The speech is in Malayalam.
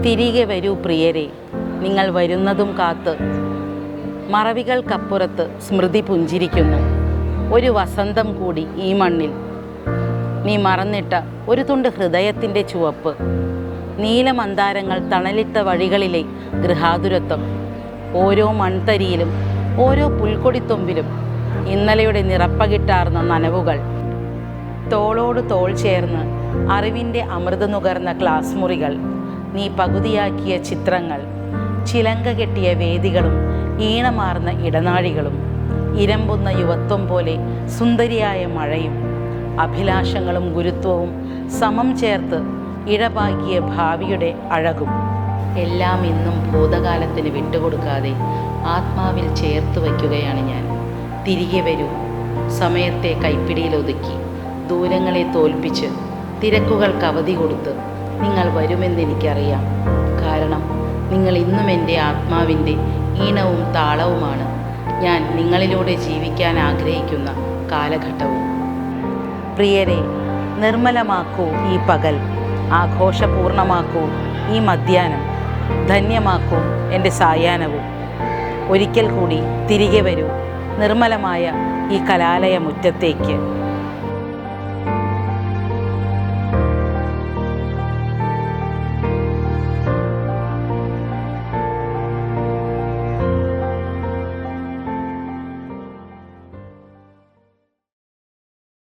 തിരികെ വരൂ പ്രിയരെ, നിങ്ങൾ വരുന്നതും കാത്ത്. മറവികൾക്കപ്പുറത്ത് സ്മൃതി പുഞ്ചിരിക്കുന്നു. ഒരു വസന്തം കൂടി ഈ മണ്ണിൽ. നീ മറന്നിട്ട ഒരു തുണ്ട് ഹൃദയത്തിൻ്റെ ചുവപ്പ്. നീലമന്താരങ്ങൾ തണലിട്ട വഴികളിലെ ഗൃഹാതുരത്വം. ഓരോ മൺതരിയിലും ഓരോ പുൽക്കൊടിത്തൊമ്പിലും ഇന്നലെയുടെ നിറപ്പകിട്ടാർന്ന നനവുകൾ. തോളോട് തോൾ ചേർന്ന് അറിവിൻ്റെ അമൃത് നുകർന്ന ക്ലാസ് മുറികൾ. നീ പകുതിയാക്കിയ ചിത്രങ്ങൾ. ചിലങ്ക കെട്ടിയ വേദികളും ഈണമാർന്ന ഇടനാഴികളും. ഇരമ്പുന്ന യുവത്വം പോലെ സുന്ദരിയായ മഴയും. അഭിലാഷങ്ങളും ഗുരുത്വവും സമം ചേർത്ത് ഇഴപാകിയ ഭാവിയുടെ അഴകും. എല്ലാം ഇന്നും ഭൂതകാലത്തിന് വിട്ടുകൊടുക്കാതെ ആത്മാവിൽ ചേർത്ത് വയ്ക്കുകയാണ് ഞാൻ. തിരികെ വരൂ, സമയത്തെ കൈപ്പിടിയിലൊതുക്കി, ദൂരങ്ങളെ തോൽപ്പിച്ച്, തിരക്കുകൾക്ക് അവധി കൊടുത്ത് നിങ്ങൾ വരുമെന്നെനിക്കറിയാം. കാരണം നിങ്ങൾ ഇന്നും എൻ്റെ ആത്മാവിൻ്റെ ഈണവും താളവുമാണ്. ഞാൻ നിങ്ങളിലൂടെ ജീവിക്കാൻ ആഗ്രഹിക്കുന്ന കാലഘട്ടവും. പ്രിയരെ, നിർമ്മലമാക്കൂ ഈ പകൽ, ആഘോഷപൂർണമാക്കൂ ഈ മധ്യാഹ്നം, ധന്യമാക്കൂ എൻ്റെ സായാഹ്നവും. ഒരിക്കൽ കൂടി തിരികെ വരൂ നിർമ്മലമായ ഈ കലാലയ മുറ്റത്തേക്ക്.